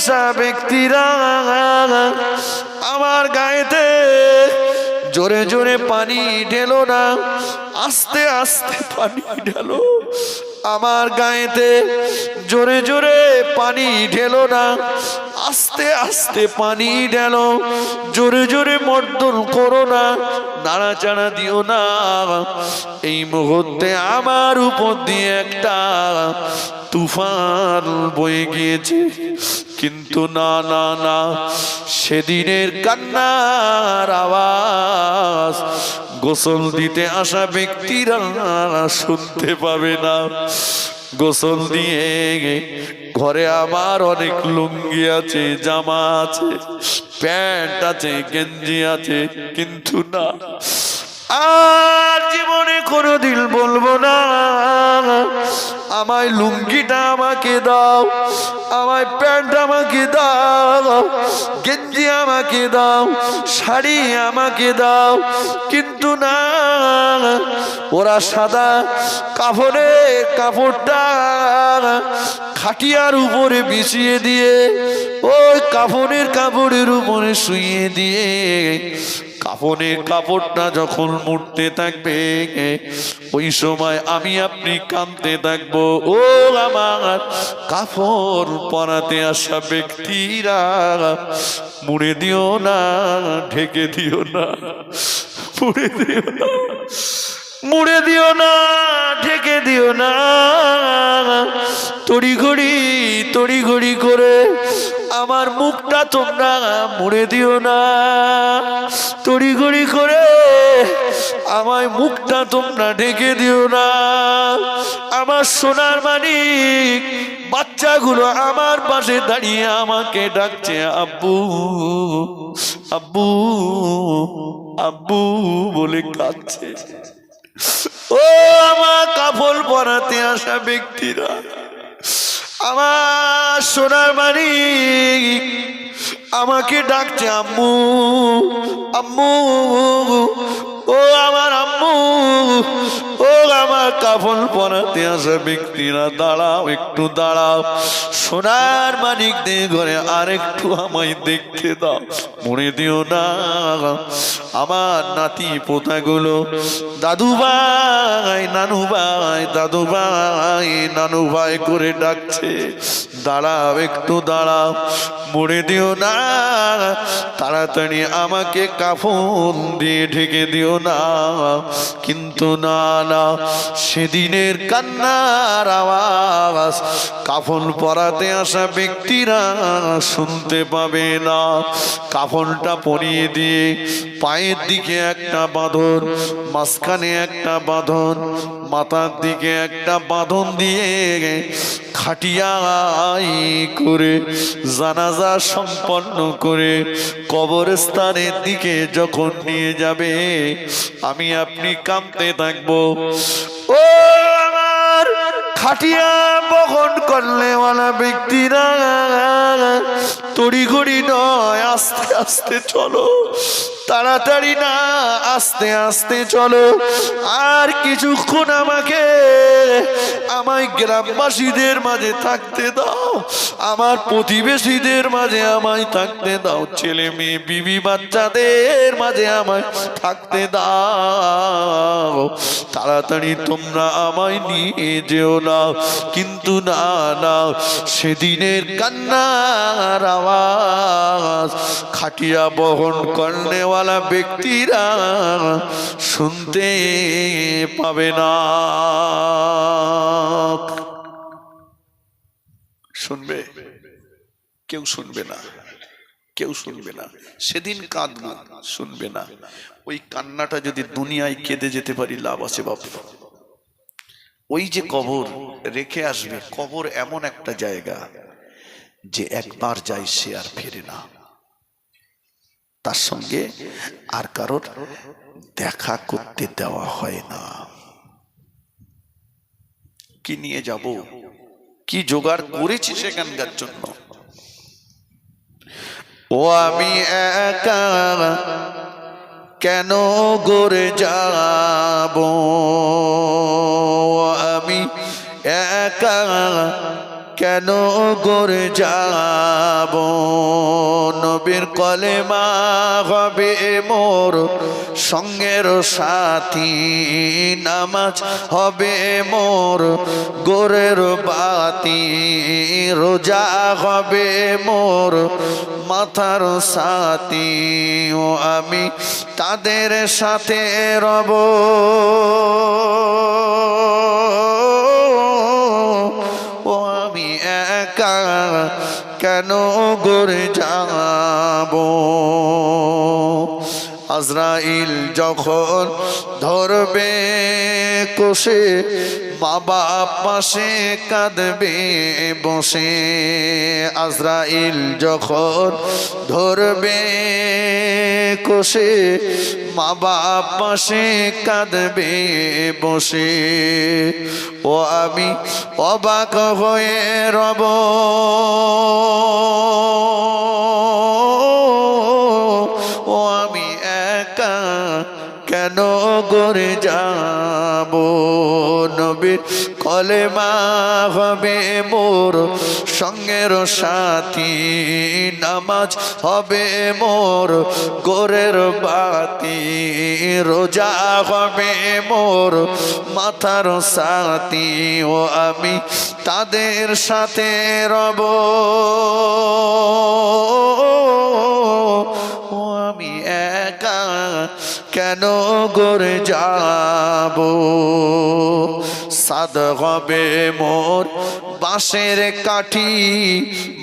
আসা ব্যক্তিরা আমার গায়েতে জোরে জোরে পানি ঢেলো না, আস্তে আস্তে পানি ঢেলো। আমার গায়েতে জোরে জোরে পানি ঢেলো না, আস্তে আস্তে পানি ঢেলো। জোরে জোরে মর্দন করো না, নাড়াচাড়া দিও না। এই মুহূর্তে আমার উপর দিয়ে একটা তুফান বয়ে গিয়েছে, কিন্তু না না না, সেদিনের কান্নার আওয়াজ গোসল দিতে আসা ব্যক্তিরা শুনতে পাবে না। গোসল দিয়ে ঘরে আমার অনেক লুঙ্গি আছে, জামা আছে, প্যান্ট আছে, গেঞ্জি আছে, কিন্তু না, আর জীবনে কোনোদিন বলবো না আমায় লুঙ্গিটা আমাকে দাও, আমায় প্যান্ট আমাকে দাও, গেঞ্জি আমাকে দাও, শাড়ি আমাকে দাও। কিন্তু না, ওরা সাদা কাপড়টা খাটিয়ার উপরে বিছিয়ে দিয়ে, ওই কাপড়ের উপরে শুইয়ে দিয়ে, কাফনের কাপড়টা যখন মুড়তে থাকবে, ওই সময় আমি আপনি কাঁদতে থাকবো। ও আমার কাফন পরাতে আসা ব্যক্তিরা, মুড়ে দিও না, ঢেকে দিও না, মুড়ে দিও না, মুড়ে দিও না, ঢেকে দিও না। তড়িঘড়ি করে আমার মুখটা তোমরা মুড়ে দিও না, তড়িঘড়ি করে আমার মুখটা তোমরা ঢেকে দিও না। আমার সোনার মানিক বাচ্চাগুলো আমার পাশে দাঁড়িয়ে আমাকে ডাকছে, আব্বু আব্বু আব্বু বলে কাঁদছে। ও আমার কাফন পরাতে আসা ব্যক্তিরা, আমার সোনার মানিক আমাকে ডাকছে, আম্মু আম্মু, ও আমার আম্মু, ও আমার কাফন পরাতে আসা ব্যক্তিরা, দাঁড়াও, একটু দাঁড়াও, সোনার মানিক দিয়ে ঘরে আর একটু আমায় দেখতে দাও, মনে দিও না। আমার নাতি পোতাগুলো দাদু ভাই নানু ভাই, দাদু ভাই নানু ভাই করে ডাকছে, দাঁড়াও, একটু দাঁড়াও, মরে দিও না, তাড়াতাড়ি আমাকে কাফন দিয়ে ঢেকে দিও না। কিন্তু না না, সেদিনের কান্নার আওয়াজ কাফন পরাতে আসা ব্যক্তিরা শুনতে পাবে না। কাফনটা পরিয়ে দিয়ে পায়ের দিকে একটা বাঁধন, মাঝখানে একটা বাঁধন, মাথার দিকে একটা বাঁধন দিয়ে খাটিয়াই করে জানাজা সম্পন্ন করে কবরস্থানের দিকে যখন নিয়ে যাবে, আমি আপনি কাঁদতে থাকবো। ও আমার খাটিয়া বহন করলেওয়ালা ব্যক্তিরা, তড়িঘড়ি নয়, আস্তে আস্তে চলো, তাড়াতাড়ি না, আস্তে আস্তে চলো। আর কিছুক্ষণ আমায় গ্রামবাসীদের মাঝে থাকতে দাও, আমার প্রতিবেশীদের মাঝে আমায় থাকতে দাও, ছেলে মেয়ে বিবি বাচ্চাদের মাঝে আমায় থাকতে দাও। তাড়াতাড়ি তোমরা আমায় নিয়ে যেও না। কিন্তু না না, সেদিনের কান্নার আওয়াজ খাটিয়া বহন করনেওয়ালা ব্যক্তিরা শুনতে পাবে না। শুনবে? কেউ শুনবে না, কেউ শুনবে না। সেদিন কাঁদবো, শুনবে না। ওই কান্নাটা যদি দুনিয়ায় কেঁদে যেতে পারি, লাভ আছে বাপ। ওই যে কবর রেখে আসবে, কবর এমন একটা জায়গা যে একবার যায় সে আর ফেরে না, তার সঙ্গে আর কারোর দেখা করতে দেওয়া হয় না। কি নিয়ে যাব, কি জোগাড় করেছি সেখানকার জন্য। ও আমি একা কেন গড়ে যাব, আমি একা কেন গড়ে যাব নবীর কলেমা হবে মোর সঙ্গের সাথী নামাজ হবে মোর গোরের বাতি রোজা হবে মোর মাথার সাথী ও আমি তাদের সাথে রব ও আমি একা কেন গড়ে যাব আজরাইল যখন ধরবে কোষে মা বাপ পাশে কাঁদবে বসে আজরাইল যখন ধরবে কোষে মা বাপ পাশে কাঁদবে বসে ও আমি অবাক হয়ে রব ও আমি একা কেন গড়ে যাব নবীর কলেমা হবে মোর সঙ্গের সাথী নামাজ হবে মোর গোরের বাতি রোজা হবে মোর মাথার সাথী ও আমি তাদের সাথে রব ও আমি একা কেন গড়ে যাব সাদ হবে মোর বাঁশের কাঠি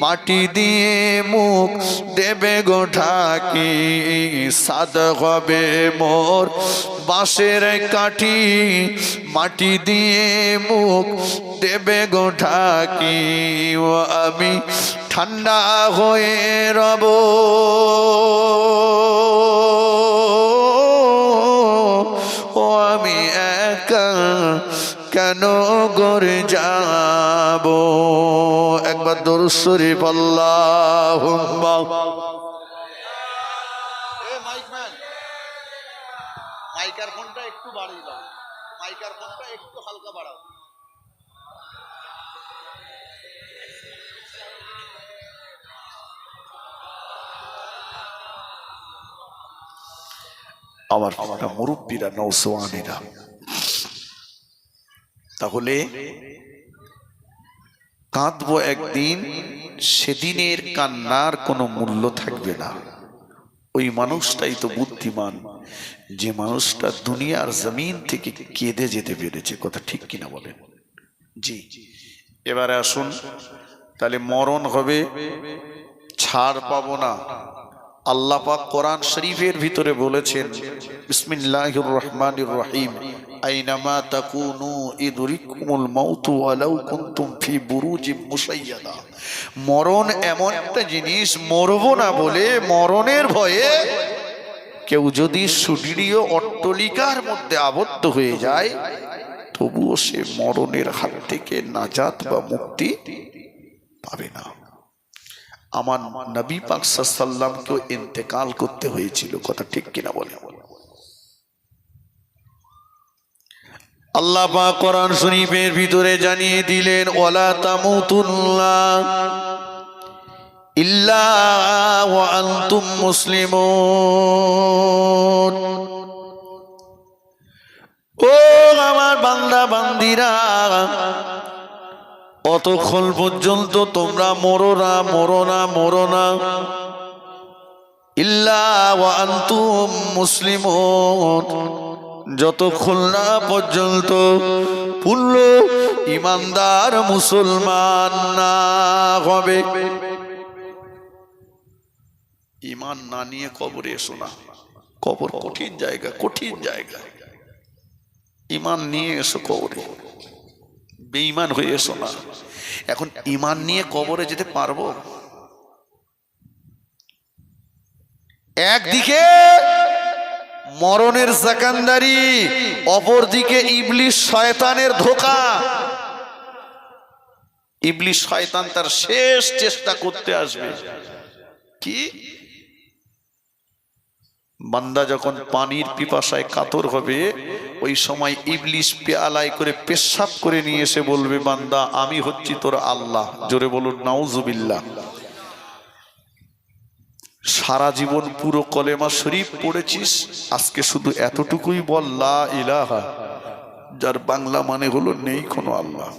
মাটি দিয়ে মুখ দেবে গো ঢাকি সাদ হবে মোর বাঁশের কাঠি মাটি দিয়ে মুখ দেবে গো ঢাকি ও আমি ঠান্ডা হয়ে রব ও আমি একা কেন গড়ে যাব একবার দরুদ শরীফ আল্লাহুম্মা মাইকার ফোনটা একটু বাড়িয়ে দাও মাইকার ফোনটা একটু হালকা বাড়াও আমার মুরব্বীরা নওজওয়ানেরা তাহলে কাঁদবো একদিন সেদিনের কান্নার কোনো মূল্য থাকবে না ওই মানুষটাই তো বুদ্ধিমান যে মানুষটা দুনিয়ার জমিন থেকে কেঁদে যেতে পেরেছে কথা ঠিক কিনা বলেন জি এবারে আসুন তাহলে মরণ হবে ছাড় পাবো না আল্লাহ পাক কোরআন শরীফের ভিতরে বলেছেন বিসমিল্লাহির রহমানির রহিম আইনামা তাকুনু ইদরিকুমুল মাউতু ওয়ালাউ কুনতুম ফি বুরুজিম মুশাইয়াদা মরণ এমন একটা জিনিস মরবো না বলে মরণের ভয়ে কেউ যদি সুদৃঢ় অট্টালিকার মধ্যে আবদ্ধ হয়ে যায় তবুও সে মরণের হাত থেকে নাজাত বা মুক্তি পাবে না আমার নবী পাক সাল্লাল্লাহু আলাইহি ওয়াসাল্লামকে ইন্তেকাল করতে হয়েছিল কথা ঠিক কিনা বলে আল্লাহ পাক কোরআন শরীফের ভিতরে জানিয়ে দিলেন ওয়ালা তামুতুন্না ইল্লা ওয়া আনতুম মুসলিমুন ও আমার বান্দা বান্দিরা অতক্ষণ পর্যন্ত তোমরা মরো না ইল্লা ওয়া আনতুম মুসলিমুন যতক্ষণ না পর্যন্ত পূর্ণ ইমানদার মুসলমান না হবে ইমান না নিয়ে কবরে এসো না কবর কঠিন জায়গা ইমান নিয়ে এসো কবরে বেঈমান হয়ে এসো না এখন ইমান নিয়ে কবরে যেতে পারবো একদিকে মরণের জাকান্দারি অপরদিকে ইবলিস শয়তানের ধোঁকা ইবলিস শয়তান তার শেষ চেষ্টা করতে আসবে কি বান্দা যখন পানির পিপাসায় কাতর হবে ওই সময় ইবলিশ পেয়ালায় করে পেশাব করে নিয়ে এসে বলবে, বান্দা আমি হচ্ছি তোর আল্লাহ। জোরে বলুন নাউজুবিল্লাহ। সারা জীবন পুরো কলেমা শরীফ পড়েছিস, আজকে শুধু এতটুকুই বল লা ইলাহা, যার বাংলা মানে হলো নেই কোনো আল্লাহ,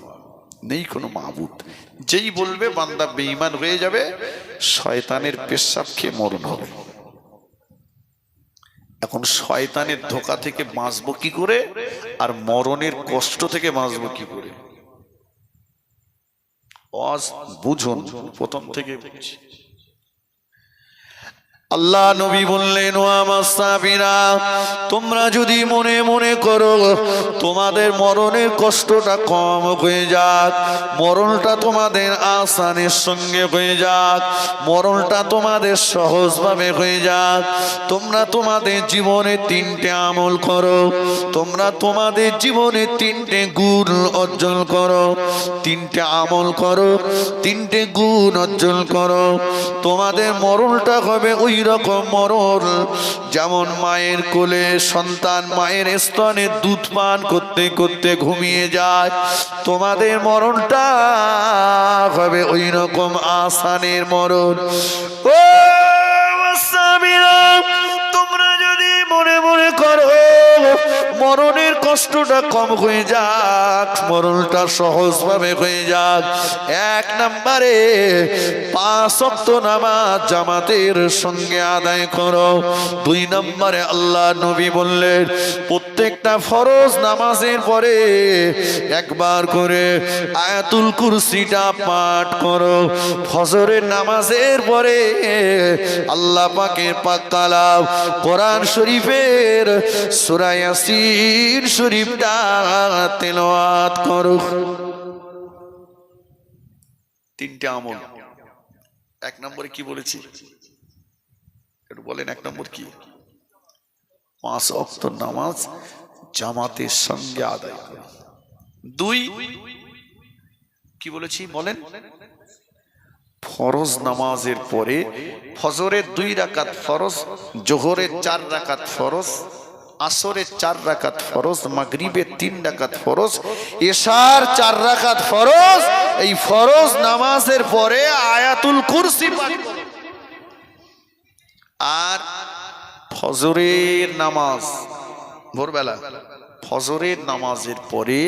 নেই কোনো মাবুদ। যেই বলবে বান্দা বেঈমান হয়ে যাবে, শয়তানের পেশাব খেয়ে মরণ হবে। এখন শয়তানের ধোঁকা থেকে বাঁচবো কি করে, আর মরণের কষ্ট থেকে বাঁচবো কি করে? বুঝুন, প্রথম থেকে বুঝছি। আল্লাহ নবী বললেন, ও আমার সাহাবীরা, তোমরা যদি মনে মনে করো তোমাদের মরণের কষ্টটা কম হয়ে যাক, মরণটা তোমাদের আসানের সঙ্গে হয়ে যাক, মরণটা তোমাদের সহজভাবে হয়ে যাক, তোমরা তোমাদের জীবনে 3টে আমল করো, তোমরা তোমাদের জীবনে 3টে গুণ অর্জন করো, 3টে আমল করো, 3টে গুণ অর্জন করো, তোমাদের মরণটা হবে ওই রকম মরণ যেমন মায়ের কোলে সন্তান মায়ের স্তনে দুধ পান করতে করতে ঘুমিয়ে যায়, তোমাদের মরণটা হবে ওই রকম আসানের মরণ। ও সাহাবীরা, তোমরা যদি মনে মনে করো মরণের কষ্টটা কম হয়ে যাক, মরণটা সহজভাবে হয়ে যাক, 1 নম্বরে 5 ওয়াক্ত নামাজ জামাতের সঙ্গে আদায় করো। 2 নম্বরে আল্লাহ নবী বললেন, প্রত্যেকটা ফরজ নামাজের পরে একবার করে আয়াতুল কুরসিটা পাঠ করো। ফজরের নামাজের পরে আল্লাহ পাকের পাক কালাম কোরআন শরীফের সূরা ইয়াসিন শরীফটা তেলাওয়াত করো। 3টে আমল। 1 নম্বরে কি বলেছি একটু বলেন? 1 নম্বর কি? 5 ওয়াক্ত নামাজ জামাতের সঙ্গে আদায় করো। 2 কি বলেছি বলেন? ফরজ নামাজের পরে ফজরের 2 রাকাত ফরজ, জোহরের 4 রাকাত ফরজ, আসরের 4 রাকাত ফরজ, মাগরিবের 3 রাকাত ফরজ, এশার 4 রাকাত ফরজ। এই ফরজ নামাজের পরে আয়াতুল কুরসি পাঠ করো। আর ফজরের নামাজ ভোরবেলা ফজরের নামাজের পরে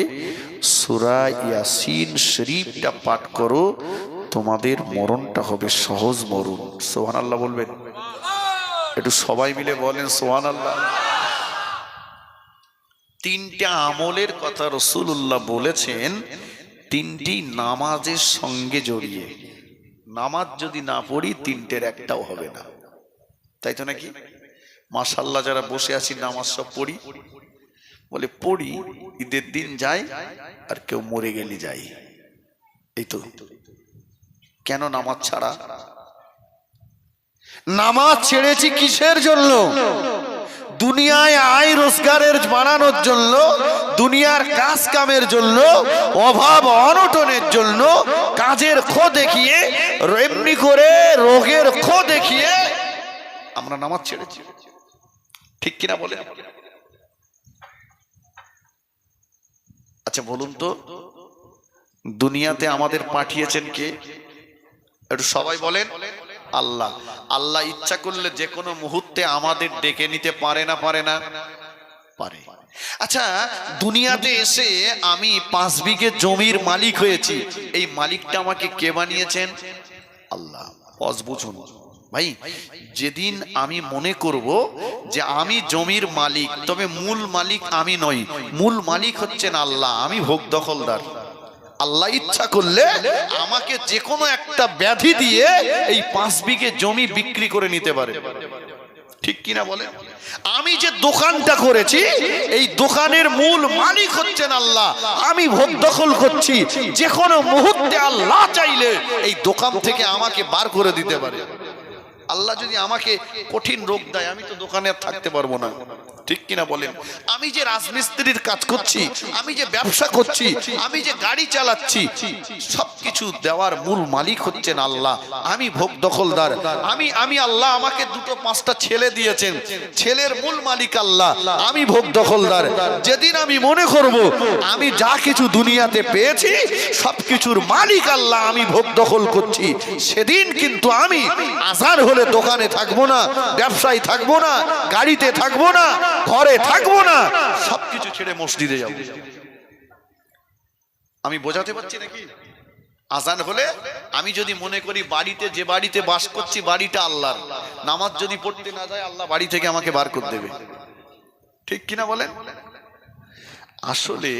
সূরা ইয়াসিন শরীফটা পাঠ করো, তোমাদের মরণটা হবে সহজ মরণ। সুবহানাল্লাহ বলবেন? একটু সবাই মিলে বলেন সুবহানাল্লাহ। 3টে আমলের কথা রাসূলুল্লাহ বলেছেন, 3টি নামাজের সঙ্গে জড়িয়ে। নামাজ যদি না পড়ি 3টের একটাও হবে না, তাই তো নাকি? মাশাআল্লাহ, যারা বসে আছি নামাজ সব পড়ি, বলে পড়ি, ঈদের দিন যাই আর কেউ মরে গেলে যাই। এই তো কেন নামাজ ছাড়া? নামাজ ছেড়েছি কিসের জন্য? দুনিয়ায় আয় রোজগারের বাড়ানোর জন্য, দুনিয়ার কাজ কামের জন্য, অভাব অনটনের জন্য, কাজের খো দেখিয়ে, এমনি করে রোগের খো দেখিয়ে আমরা নামাজ ছেড়েছি। ঠিক কিনা বলে? আচ্ছা বলুন তো, দুনিয়াতে আমাদের পাঠিয়েছেন কে? একটু সবাই বলেন। আল্লাহ। আল্লাহ ইচ্ছা করলে যে কোনো মুহূর্তে আমাদের ডেকে নিতে পারে না? পারে না? পারে। আচ্ছা, দুনিয়াতে এসে আমি 5 বিঘে জমির মালিক হয়েছি, এই মালিকটা আমাকে কে বানিয়েছেন? আল্লাহ। পজ বুঝুন ভাই, যেদিন আমি মনে করব যে আমি জমির মালিক, তবে মূল মালিক আমি নই, মূল মালিক হচ্ছেন আল্লাহ, আমি ভোগ দখলদার। আল্লাহ ইচ্ছা করলে আমাকে যে কোনো একটা ব্যাধি দিয়ে এই 5 বিঘে জমি বিক্রি করে নিতে পারে। ঠিক কিনা বলে? আমি যে দোকানটা করেছি, এই দোকানের মূল মালিক হচ্ছেন আল্লাহ, আমি ভোগ দখল করছি। যে কোনো মুহূর্তে আল্লাহ চাইলে এই দোকান থেকে আমাকে বার করে দিতে পারে। আল্লাহ যদি আমাকে কঠিন রোগ দেয়, আমি তো দোকানে আর থাকতে পারবো না, ঠিক কিনা বলেন? আমি যে রাজমিস্ত্রির কাজ করছি, আমি যে ব্যবসা করছি, আমি যে গাড়ি চালাচ্ছি, সবকিছু দেওয়ার মূল মালিক হচ্ছেন আল্লাহ। আমি ভোগ দখলদার। আমি আল্লাহ আমাকে দুটো পাঁচটা ছেলে দিয়েছেন, ছেলের মূল মালিক আল্লাহ, আমি ভোগ দখলদার। যেদিন আমি মনে করব আমি যা কিছু দুনিয়াতে পেয়েছি সবকিছুর মালিক আল্লাহ, আমি ভোগ দখল করছি, সেদিন কিন্তু আমি আজান হলে দোকানে থাকবো না, ব্যবসায় থাকবো না, গাড়িতে থাকবো না, ঘরে থাকবো না, সবকিছু ছেড়ে মসজিদে যাব। আমি বোঝাতে পারছি নাকি? আজান হলে আমি যদি মনে করি বাড়িতে, যে বাড়িতে বাস করছি বাড়িটা আল্লাহর, নামাজ যদি পড়তে না যায় আল্লাহ বাড়ি থেকে আমাকে বার করে দেবে। ঠিক কিনা বলেন? আসলে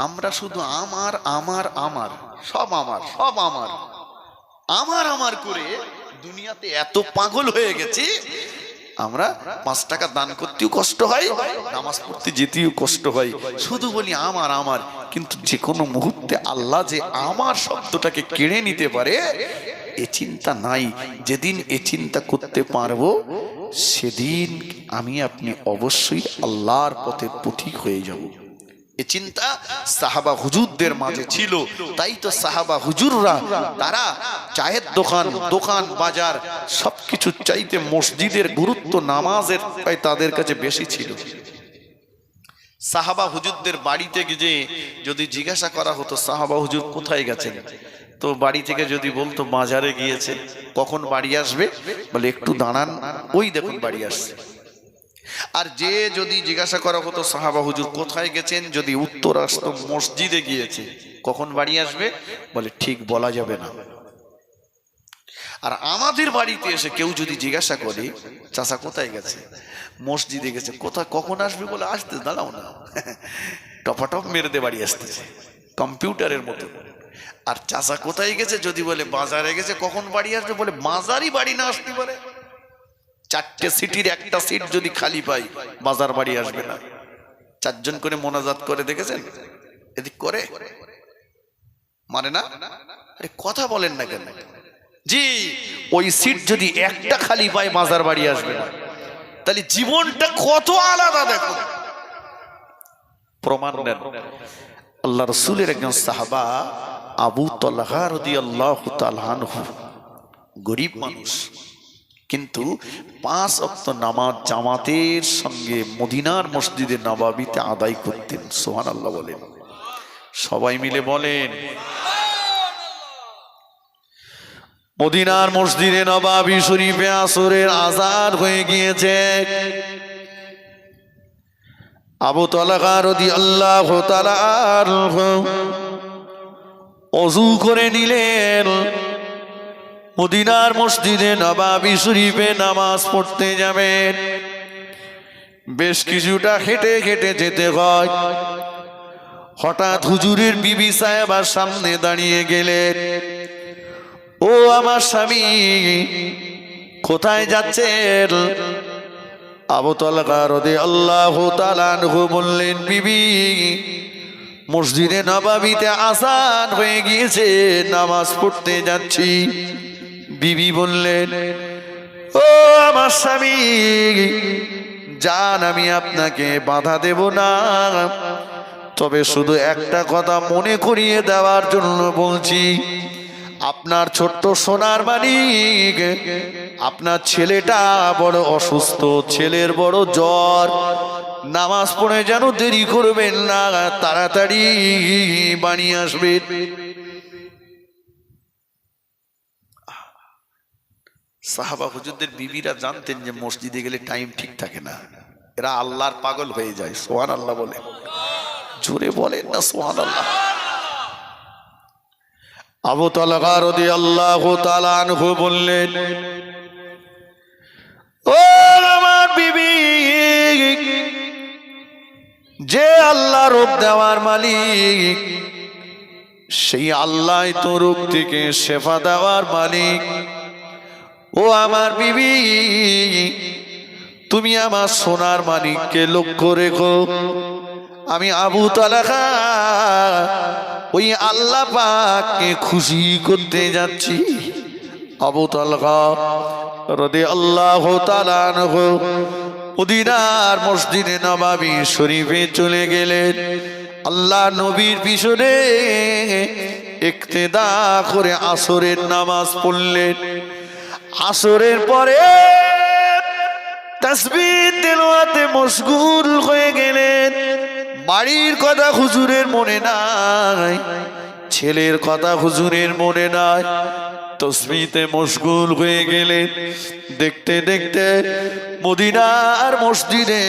আমরা শুধু আমার আমার আমার সব আমার সব আমার আমার আমার করে দুনিয়াতে এত পাগল হয়ে গেছি, আমরা 5 টাকা দান করতেও কষ্ট হয়, নামাজ পড়তে যেতেও কষ্ট হয়, শুধু বলি আমার আমার। কিন্তু যে কোনো মুহূর্তে আল্লাহ যে আমার শব্দটাকে কেড়ে নিতে পারে এ চিন্তা নাই। যেদিন এ চিন্তা করতে পারবো সেদিন আমি আপনি অবশ্যই আল্লাহর পথে পথিক হয়ে যাব। এ চিন্তা সাহাবা হুজুরদের মাঝে ছিল, তাই তো সাহাবা হুজুররা তারা চায়ের দোকান, দোকান বাজার সবকিছু চাইতে মসজিদের গুরুত্ব, নামাজের তাদের কাছে বেশি ছিল। সাহাবা হুজুরদের বাড়িতে গিয়ে যদি জিজ্ঞাসা করা হতো সাহাবা হুজুর কোথায় গেছেন, তো বাড়ি থেকে যদি বলতো বাজারে গিয়েছে, কখন বাড়ি আসবে, বলে একটু দাঁড়ান, ওই দেখুন বাড়ি আসছে। আর যে যদি জিজ্ঞাসা করা হতো সাহাবা হুজুর কোথায় গেছেন, যদি উত্তর আসতো মসজিদে গিয়েছে, কখন বাড়ি আসবে, বলে ঠিক বলা যাবে না। আর আমাদের বাড়িতে এসে কেউ যদি জিজ্ঞাসা করে চাচা কোথায় গেছে, মসজিদে গেছে, কোথায় কখন আসবে, বলে আসতে দাঁড়াও না, টপাটপ মেরে দে বাড়ি আসতেছে, কম্পিউটারের মতো। আর চাচা কোথায় গেছে যদি বলে বাজারে গেছে, কখন বাড়ি আসবে, বলে বাজারই বাড়ি না আসতে পারে। 4টে সিটির একটা সিট যদি খালি পাই বাজার বাড়ি আসবে না। 4 জন করে মোনাজাত করে দেখেছেন, এদিক করে মানে না, আরে কথা বলেন না কেন? জি, ওই সিট যদি একটা খালি পাই বাজার বাড়ি আসবে না। তাহলে জীবনটা কত আলাদা দেখো। প্রমাণ নেন, আল্লাহ রাসূলের একজন সাহাবা আবু তালহা রাদিয়াল্লাহু তাআলা আনহু, গরিব মানুষ, কিন্তু 5 ওয়াক্ত নামাজ জামাতের সঙ্গে মদিনার মসজিদে নববীতে আদায় করতেন। সুবহানাল্লাহ বলেন, সবাই মিলে বলেন। মদিনার মসজিদে নববী শরীফে আসরের আযান হয়ে গিয়েছে। আবু তালহা রাদিয়াল্লাহু তাআলা আনহু ওযু করে নিলেন, মদিনার মসজিদে নববী শরীফে নামাজ পড়তে যাবেন। বেশ কিছুটা হেঁটে হেঁটে যেতে হয়। হঠাৎ হুজুরের বিবি সাহেবার সামনে দাঁড়িয়ে গেলেন। ও আমার স্বামী, কোথায় যাচ্ছেন? আবু তালহা রাদিয়াল্লাহু তাআলা আনহু বললেন, বিবি, মসজিদে নববীতে আযান হয়ে গিয়েছে, নামাজ পড়তে যাচ্ছি। বিবি বললেন, ও আমার স্বামী, যান, আমি আপনাকে বাধা দেব না, তবে শুধু একটা কথা মনে করিয়ে দেওয়ার জন্য বলছি, আপনার ছোট্ট সোনার মানিক, আপনার ছেলেটা বড় অসুস্থ, ছেলের বড় জ্বর, নামাজ পড়ে যেন দেরি করবেন না, তাড়াতাড়ি বাড়ি আসবেন। সাহাবা হুজুরদের বিবিরা জানতেন যে মসজিদে গেলে টাইম ঠিক থাকে না, এরা আল্লাহর পাগল হয়ে যায়। সুবহানাল্লাহ বলে, জোরে বলেন না সুবহানাল্লাহ। আবু তালহা রাদিয়াল্লাহু তাআলা আনহু বললেন, ও আমার বিবি, যে আল্লাহ রোগ দেওয়ার মালিক, সেই আল্লাহ তো রোগ থেকে শেফা দেওয়ার মালিক। ও আমার বিবি, তুমি আমার সোনার মানিককে লক্ষ্য রেখো, আমি আবু তালহা ওই আল্লাহ পাককে খুশি করতে যাচ্ছি। আবু তালহা রাদিয়াল্লাহু তাআলা আনহু মদিনার মসজিদে নববী শরীফে চলে গেলেন। আল্লাহ নবীর পিছনে ইক্তেদা করে আসরের নামাজ পড়লেন। আসরের পরে তাসবিহ তেলাওয়াতে মশগুল হয়ে গেলেন। বাড়ির কথা হুজুরের মনে নাই, ছেলের কথা হুজুরের মনে নাই, তাসবিহতে মশগুল হয়ে গেলেন। দেখতে দেখতে মদিনার মসজিদে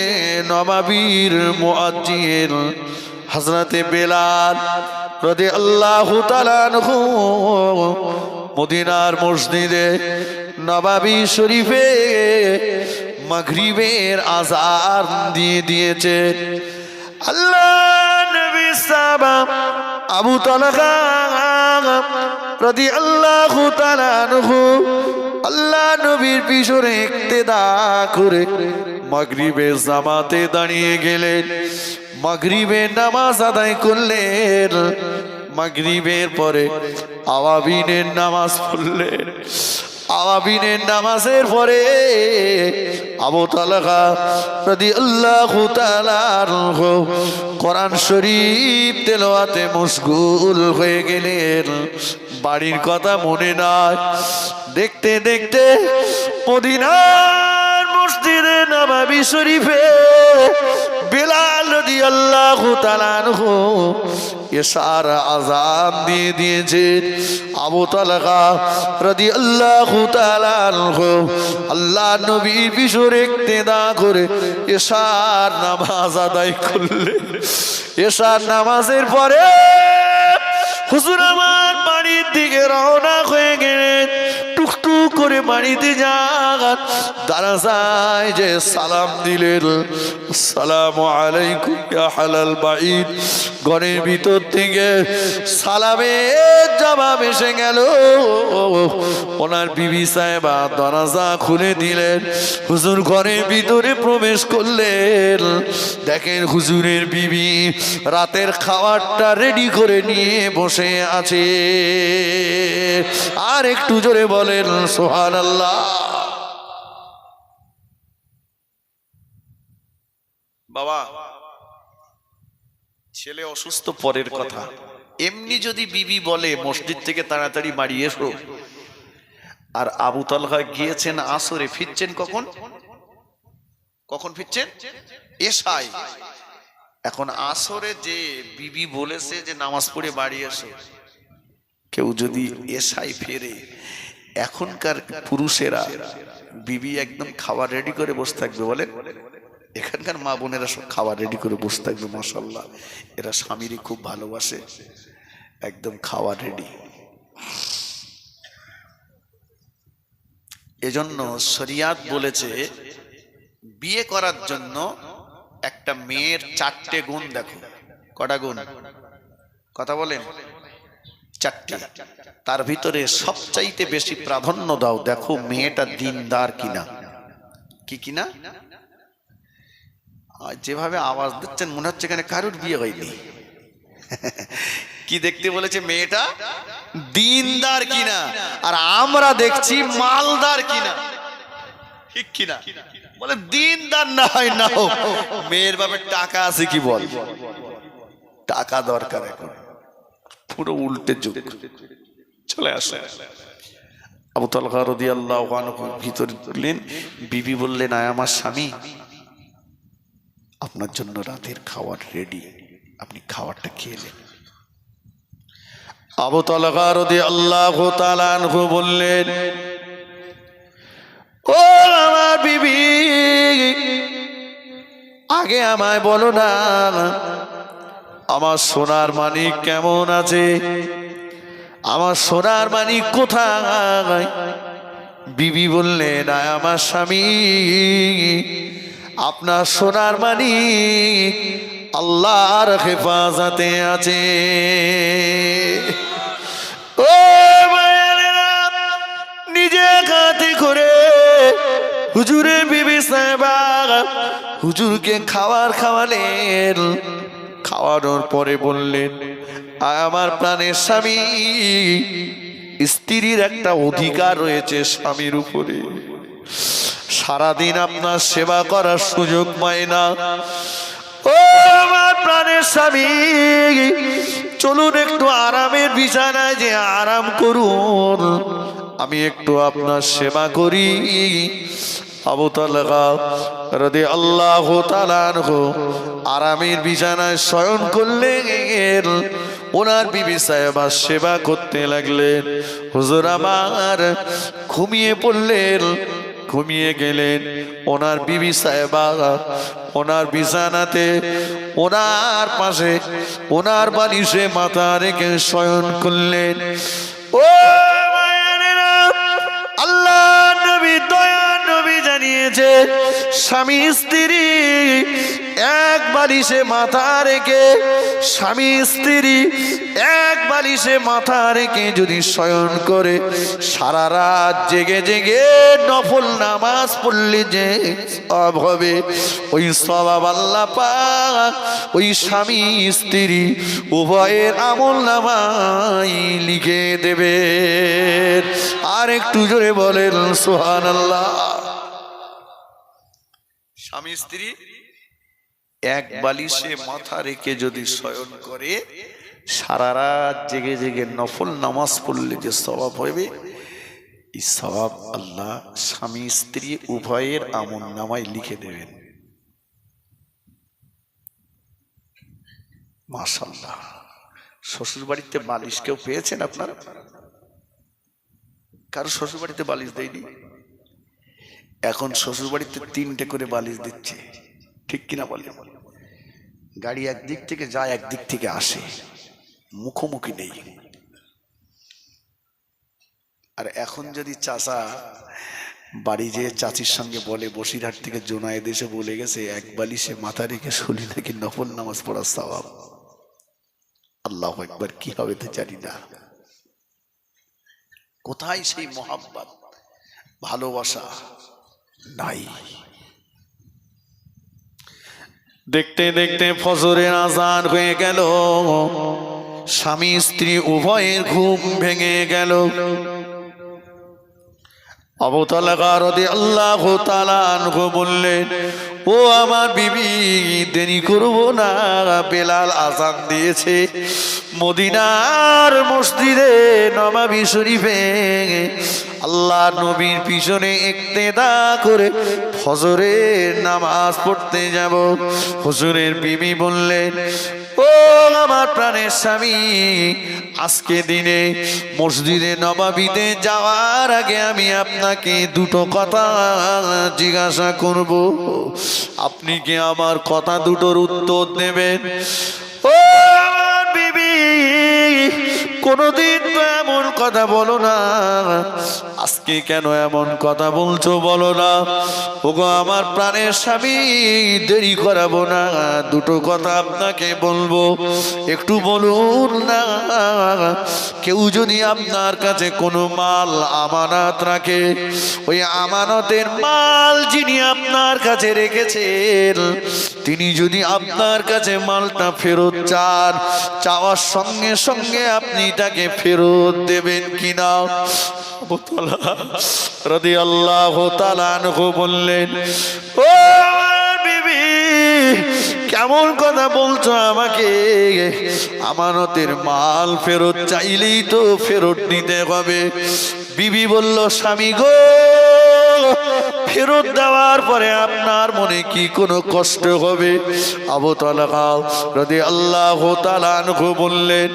নববীর মুয়াজ্জিন হযরতে বেলাল রাদিয়াল্লাহু তাআলা আনহু মদিনার মসজিদে নববী শরীফে মাগরিবের আযান দিয়ে দিয়েছে। আল্লাহ নবী সাহাবা আবু তালহা রাদিয়াল্লাহু তাআলা আনহু আল্লাহ নবীর পিছনে ইক্তেদা করে মাগরিবের জামাতে দাঁড়িয়ে গেলেন। মাগরিবের নামাজ আদায় করলেন। মাগরিবের পরে আওয়াবিনের নামাজ পড়লেন। আওয়াবিনের নামাজের পরে আবু তালহা রাদিয়াল্লাহু তাআলা আনহু কোরআন শরীফ তেলাওয়াতে মশগুল হয়ে গেলেন। বাড়ির কথা মনে নাই। দেখতে দেখতে মদিনার মসজিদে নববী শরীফে বেলাল রাদিয়াল্লাহু তাআলা আনহু এশার আযান দিয়ে দিয়েছেন। আবু তালহা রাদিয়াল্লাহু তাআলা আনহু আল্লাহ নবীর পিছনে ইক্তেদা করে এশার নামাজ আদায় করলেন। এশার নামাজের পরে হুজুর আমার বাড়ির দিকে রওনা হয়ে গেলেন। টুকটুক করে বাড়িতে যান, দারাজায় যে সালাম দিলেন, আসসালামু আলাইকুম ইয়া হালাল বাইত। ঘরের ভিতর থেকে সালামের জবাব এসে গেল। ওনার বিবি সাহেবা দরজা খুলে দিলেন। হুজুর ঘরের ভিতরে প্রবেশ করলেন। দেখেন হুজুরের বিবি রাতের খাবারটা রেডি করে নিয়ে বসে আছে। আর একটু জোরে বলেন সুবহানাল্লাহ। বাবা, ছেলে অসুস্থ পরের কথা, এমনি যদি বিবি বলে মসজিদ থেকে তাড়াতাড়ি বাড়ি এসো, আর আবু তালহা গিয়েছেন আসরে, ফিরছেন কখন? কখন ফিরছেন? এশায়। এখন আসরে যে বিবি বলেছে যে নামাজ পড়ে বাড়ি এসো, কেউ যদি এশায় ফেরে, এখনকার পুরুষেরা বিবি একদম খাবার রেডি করে বসে থাকবে। বলেন, এখানকার মা বোনেরা সব খাবার রেডি করে বসে থাকবে। মাশাআল্লাহ, এরা স্বামীরই খুব ভালোবাসে। একদম খাবার রেডি। এজন্য শরিয়াত বলেছে বিয়ে করার জন্য একটা মেয়ের 4টে গুণ দেখো। কটা গুণ? কথা বলেন। 4টে। তার ভিতরে সবচাইতে বেশি প্রাধান্য দাও, দেখো মেয়েটা দিনদার কিনা। কি কিনা? যেভাবে আওয়াজ দিচ্ছেন মনে হচ্ছে এখানে কারুর বিয়ে হয়নি। কি দেখতে বলেছে? মেয়েটা দিনদার কিনা। আর আমরা দেখছি মালদার কিনা। ঠিক কিনা? বলে দিনদার না হয় না হোক, মেয়ের বাপে টাকা আছে কি বল, টাকা দরকার। এখন পুরো উল্টে যুগ চলে আসে। আবু তালহা রাদিয়াল্লাহু আনহু ভিতরে ঢুকলেন। বিবি বললেন, আয় আমার স্বামী, আপনার জন্য রাতের খাবার রেডি, আপনি খাবারটা খেয়ে নেন। আবু তালহা রাদিয়াল্লাহু তাআলা আনহু বললেন, ও আমার বিবি, আগে আমায় বলো না আমার সোনার মানিক কেমন আছে, আমার সোনার মানিক কোথায়? বিবি বললেন, আয় আমার স্বামী, আপনার সোনার মানিক আল্লাহর হেফাজতে আছে। ও মায়েরা, নিজে হাতে করে হুজুরের বিবি সাহেবা হুজুরকে খাবার খাওয়ালেন। খাওয়ানোর পরে বললেন, আমার প্রাণের স্বামী, স্ত্রীর একটা অধিকার রয়েছে স্বামীর উপরে। সারাদিন আপনার সেবা করার সুযোগ পায় না। ও আমার প্রাণের স্বামী, চলুন একটু আরামের বিছানায় যে আরাম করুন, আমি একটু আপনার সেবা করি। আবু তালহা রাদিয়াল্লাহু তাআলা আনহু আরামের বিছানায় শয়ন করলেন, ওনার বিবি সাহেবা সেবা করতে লাগলেন। হুজুর আমার ঘুমিয়ে পড়লেন, ঘুমিয়ে গেলেন। ওনার বিবি সাহেবা ওনার বিছানাতে ওনার পাশে ওনার বালিশে মাথা রেখে শয়ন করলেন। ও মায়েরা, আল্লাহ নবী দয়া নবী জানিয়েছে, স্বামী স্ত্রী এক বালিশে মাথা রেখে, স্বামী স্ত্রী এক বালিশে মাথা রেখে যদি শয়ন করে, সারা রাত জেগে জেগে নফল নামাজ পড়লে যে সওয়াব হবে, ওই সওয়াব আল্লাহ পাক ওই স্বামী স্ত্রী উভয়ের আমল নামায় লিখে দেবে। আর একটু জোরে বলেন সুবহানাল্লাহ। স্বামী স্ত্রী এক বালিশে মাথা রেখে যদি শয়ন করে, সারা রাত জেগে জেগে নফল নামাজ পড়লে যে সওয়াব হবে, এই সওয়াব আল্লাহ স্বামী স্ত্রী উভয়ের আমল নামায় লিখে দেবেন। মাশাআল্লাহ। শ্বশুর বাড়িতে বালিশ কেউ পেয়েছেন আপনারা? কারো শ্বশুর বাড়িতে বালিশ দেয়নি? এখন শ্বশুর বাড়িতে 3টে করে বালিশ দিচ্ছে, ঠিক কিনা বলে? গাড়ি একদিক থেকে যায়, একদিক থেকে আসে, মুখোমুখি নেই। আর এখন যদি চাচা বাড়ি যেয়ে চাচির সঙ্গে বলে, বসিরহাট থেকে জোনায়েদ এসে বলে গেছে এক বালিশে মাথা রেখে শুলি নাকি নফল নামাজ পড়ার সওয়াব। আল্লাহু আকবার, কি হবে তো জানি না। কোথায় সেই মোহাব্বত, ভালোবাসা নাই। দেখতে দেখতে ফজরের আযান হয়ে গেল, স্বামী স্ত্রী উভয়ের ঘুম ভেঙে গেল। আবু তালহা রাদিয়াল্লাহু তাআলা আনহু বললেন, ও আমার বিবি, দেরি করব না, বেলাল আযান দিয়েছে। মদিনার মসজিদে নববী শরীফে আল্লাহ নবীর পিছনে ইক্তেদা করে ফজরের নামাজ পড়তে যাব। হুজুরের বিবি বললেন, ও আমার প্রাণের স্বামী, আজকে দিনে মসজিদে নববীতে যাওয়ার আগে আমি আপনাকে দুটো কথা জিজ্ঞাসা করব, আপনি কি আমার কথা দুটোর উত্তর দেবেন? ও আমার বিবি, কোনদিন তো এমন কথা বলো না, আজকে কেন এমন কথা বলছো বলো না? ওগো আমার প্রাণের স্বামী, দেরি করাবো না, দুটো কথা আপনাকে বলবো, একটু বলুন না। কেউ যদি আপনার কাছে কোনো মাল আমানত রাখে, ওই আমানতের মাল যিনি আপনার কাছে রেখেছেন, তিনি যদি আপনার কাছে মালটা ফেরত চান, চাওয়ার সঙ্গে সঙ্গে আপনি তাকে ফেরত দেবেন কিনা? আবু তালহা রাদিয়াল্লাহু তাআলা আনহু বললেন, ও আমার বিবি, কেমন কথা বলছো আমাকে? আমানতের মাল ফেরত চাইলেই তো ফেরত নিতে হবে। বিবি বলল, স্বামী গো, ফেরত দেওয়ার পরে আপনার মনে কি কোনো কষ্ট হবে? আবু তালহা রাদিয়াল্লাহু তাআলা আনহু বললেন,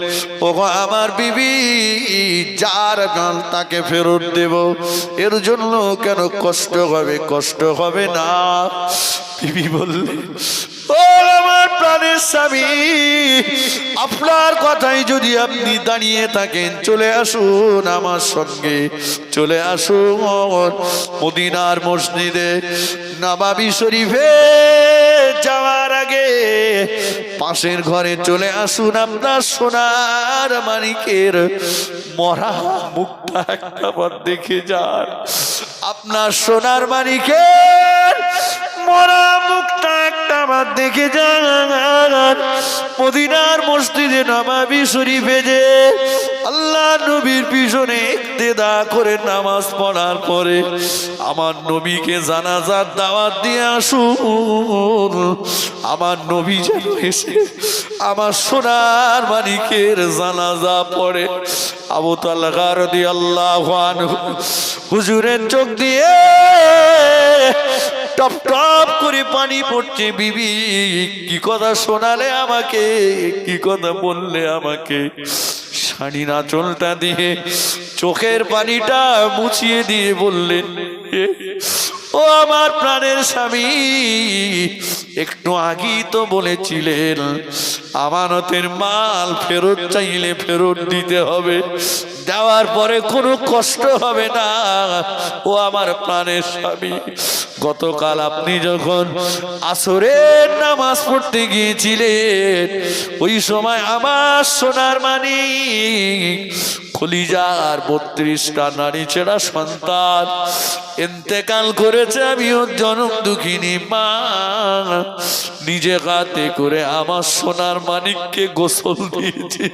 ওগো আমার বিবি, যার মাল তাকে ফেরত দেব, এর জন্য কেন কষ্ট হবে? কষ্ট হবে না। বিবি বললেন, ও আমার প্রাণের স্বামী, আপনার কথাই যদি আপনি দাঁড়িয়ে থাকেন, চলে আসুন আমার সঙ্গে, চলে আসুন মদিনার মসজিদে নববী শরীফে যাওয়ার আগে পাশের ঘরে চলে আসুন, আপনার সোনার মানিকের মরা মুখটা একবার দেখে যান। আপনার সোনার মানিকের মরা মুখটা একটা বার দেখে যান। মদিনার মসজিদে নববী শরীফে যে আল্লাহ নবীর পিছনে ইক্তেদা করে নামাজ পড়ার পরে আমার নবীকে জানাজার দাওয়াত দিয়ে আসুন। আমার নবী যেন এসে আমার সোনার মানিকের জানাজা পড়ে। আবু তালহা রাদিয়াল্লাহু আনহু হুজুরের চোখ দিয়ে টপ টপ করে পানি পড়ছে। বিবি কি কথা শোনালে আমাকে, কি কথা বললে আমাকে। শাড়ির আঁচলটা দিয়ে চোখের পানিটা মুছিয়ে দিয়ে বললেন, ও আমার প্রাণের স্বামী, একটু আগেই তো বলেছিলেন আমানতের মাল ফেরত চাইলে ফেরত দিতে হবে, দেওয়ার পরে কোনো কষ্ট হবে না। ও আমার প্রাণের স্বামী, গতকাল আপনি যখন আসরের নামাজ পড়তে গিয়েছিলেন, ওই সময় আমার সোনার মানিক কলিজার 32টা নারী ছেড়া সন্তান ইন্তেকাল করেছে। আমি ওর জনম দুঃখিনী মা নিজে হাতে করে আমার সোনার মানিককে গোসল দিয়েছি,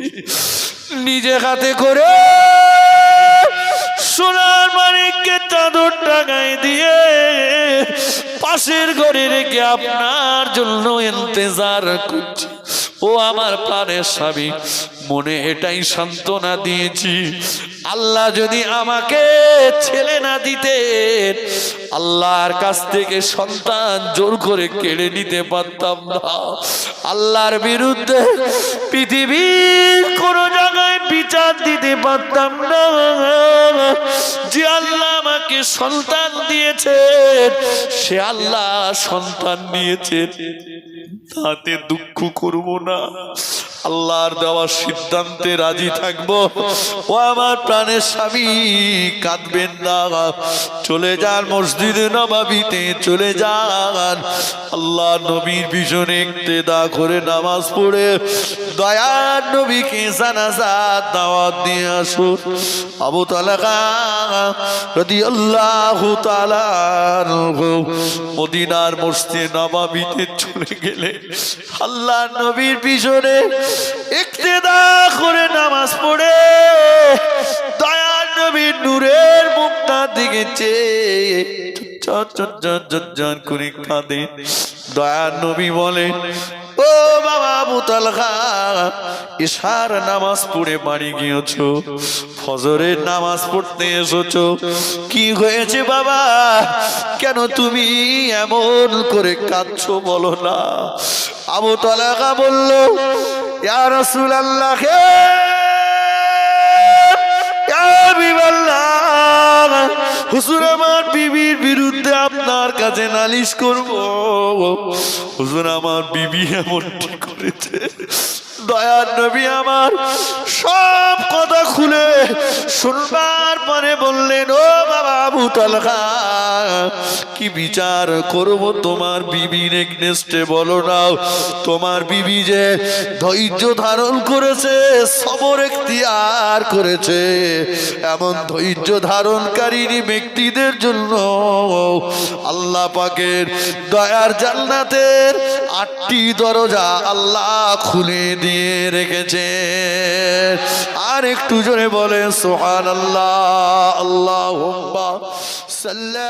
নিজে হাতে করে সোনার মানিককে চাদরটা গায়ে দিয়ে পাশের ঘরে রেখে আপনার জন্য ইন্তজার করছি। ও আমার প্রাণের স্বামী, মনে এটাই সান্ত্বনা দিয়েছি, আল্লাহ যদি আমাকে ছেলে না দিতেন, আল্লাহর কাছ থেকে সন্তান জোর করে কেড়ে নিতে পারতাম না। আল্লাহর বিরুদ্ধে পৃথিবীর কোন জায়গায় বিচার দিতে পারতাম না। যে আল্লাহ আমাকে সন্তান দিয়েছেন, সে আল্লাহ সন্তান নিয়েছেন, তাতে দুঃখ করব না, আল্লাহর দেওয়ার সিদ্ধান্তে রাজি থাকবো। ও আমার প্রাণের স্বামী, কাঁদবেন না, চলে যান মসজিদে নববীতে, চলে যান। আল্লাহ নবীর পিছনে ইক্তেদা করে নামাজ পড়ে দয়ার নবীকে জানাজার দাওয়াত দিয়ে আসুন। আবু তালহা রাদিয়াল্লাহু তাআলা মদিনার মসজিদে নববীতে চলে গেলেন। আল্লাহ নবীর পিছনে ইক্তেদা করে নামাজ পড়ে দয়ার নবীর নূরের মুখটা দিকে চেয়ে করে কাঁদে। দয়ার নবী বলে, ও বাবা আবু তালহা, ইশার নামাজ পড়ে বাড়ি গিয়েছো, ফজরের নামাজ পড়তে এসেছো, কি হয়েছে বাবা, কেন তুমি এমন করে কাঁদছো বলো না। আবু তালহা বলল, ইয়া রাসূলুল্লাহ, হুজুর আমার বিবির বিরুদ্ধে আপনার কাছে নালিশ করব। হুজুর আমার বিবি এমন কি করেছে। দয়ার নবী আমার সব কথা খুলে শুনবার পরে বললেন, ও বাবা আবু তালহা, কি বিচার করব তোমার বিবির এগনেস্টে বলো না। তোমার বিবি যে ধৈর্য ধারণ করেছে, সবর এখতিয়ার করেছে, এমন ধৈর্য ধারণকারী ব্যক্তিদের জন্য আল্লাহ পাকের দয়ার জান্নাতের 8টি দরজা আল্লাহ খুলে দিয়ে রেখেছে। আর একটু জোরে বলে সুবহানাল্লাহ, আল্লাহুম্মা সাল্লি